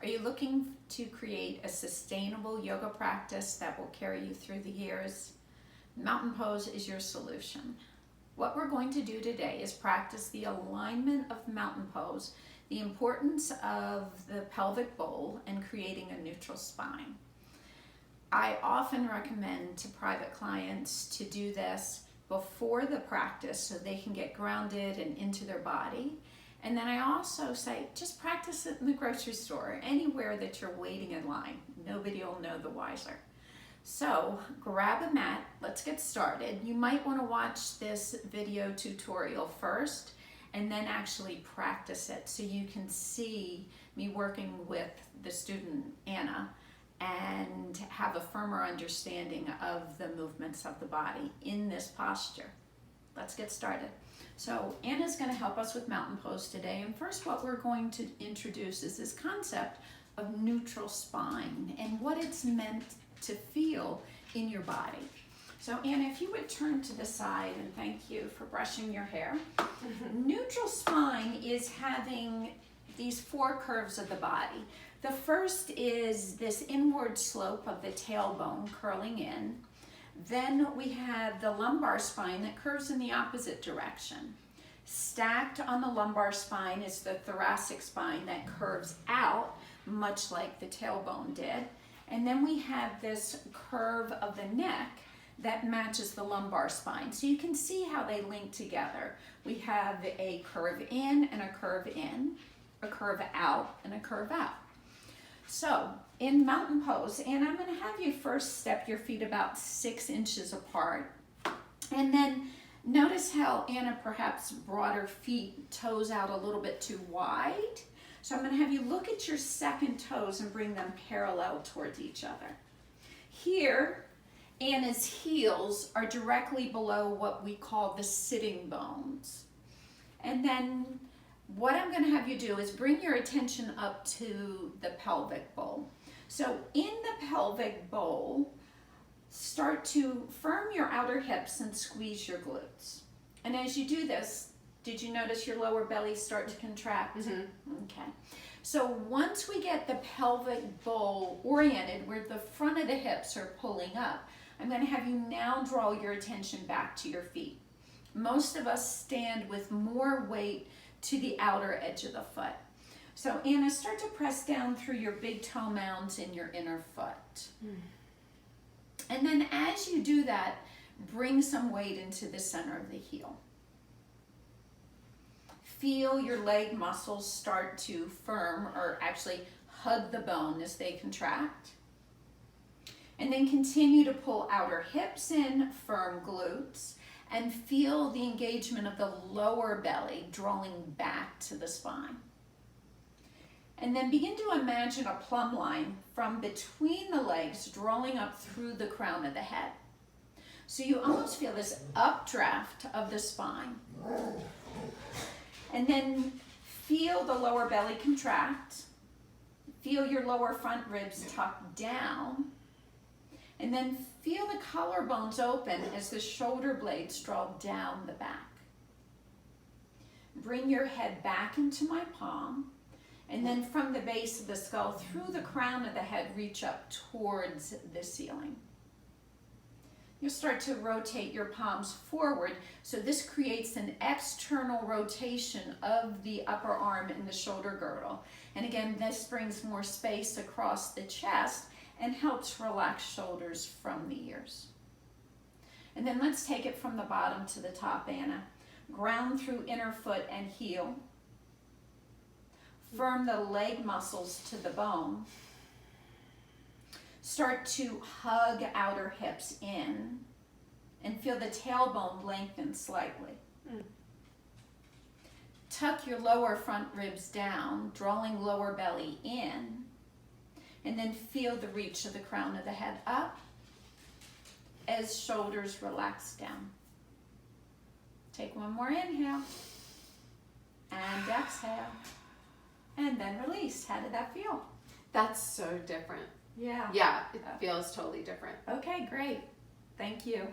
Are you looking to create a sustainable yoga practice that will carry you through the years? Mountain Pose is your solution. What we're going to do today is practice the alignment of Mountain Pose, the importance of the pelvic bowl, and creating a neutral spine. I often recommend to private clients to do this before the practice so they can get grounded and into their body. And then I also say, just practice it in the grocery store, anywhere that you're waiting in line. Nobody will know the wiser. So grab a mat, let's get started. You might want to watch this video tutorial first and then actually practice it so you can see me working with the student, Anna, and have a firmer understanding of the movements of the body in this posture. Let's get started. So Anna's going to help us with Mountain Pose today, and first what we're going to introduce is this concept of neutral spine and what it's meant to feel in your body. So Anna, if you would turn to the side, and thank you for brushing your hair. Neutral spine is having these four curves of the body. The first is this inward slope of the tailbone curling in. Then we have the lumbar spine that curves in the opposite direction. Stacked on the lumbar spine is the thoracic spine that curves out, much like the tailbone did. And then we have this curve of the neck that matches the lumbar spine. So you can see how they link together. We have a curve in and a curve in, a curve out and a curve out. So in Mountain Pose, and I'm going to have you first step your feet about 6 inches apart, and then notice how Anna perhaps brought her feet, toes out a little bit too wide. So I'm going to have you look at your second toes and bring them parallel towards each other. Here, Anna's heels are directly below what we call the sitting bones. And then what I'm going to have you do is bring your attention up to the pelvic bowl. So in the pelvic bowl, start to firm your outer hips and squeeze your glutes. And as you do this, did you notice your lower belly start to contract? Mm-hmm. Okay. So once we get the pelvic bowl oriented where the front of the hips are pulling up, I'm going to have you now draw your attention back to your feet. Most of us stand with more weight to the outer edge of the foot. So Anna, start to press down through your big toe mounds in your inner foot. And then as you do that, bring some weight into the center of the heel. Feel your leg muscles start to firm or actually hug the bone as they contract. And then continue to pull outer hips in, firm glutes, and feel the engagement of the lower belly drawing back to the spine. And then begin to imagine a plumb line from between the legs drawing up through the crown of the head. So you almost feel this updraft of the spine. And then feel the lower belly contract. Feel your lower front ribs tuck down. And then feel the collarbones open as the shoulder blades draw down the back. Bring your head back into my palm, and then from the base of the skull through the crown of the head, reach up towards the ceiling. You'll start to rotate your palms forward, so this creates an external rotation of the upper arm and the shoulder girdle. And again, this brings more space across the chest and helps relax shoulders from the ears. And then let's take it from the bottom to the top, Anna. Ground through inner foot and heel. Firm the leg muscles to the bone. Start to hug outer hips in and feel the tailbone lengthen slightly. Tuck your lower front ribs down, drawing lower belly in. And then feel the reach of the crown of the head up as shoulders relax down. Take one more inhale and exhale. And then release. How did that feel? That's so different. Yeah. Yeah, it feels totally different. Okay, great. Thank you.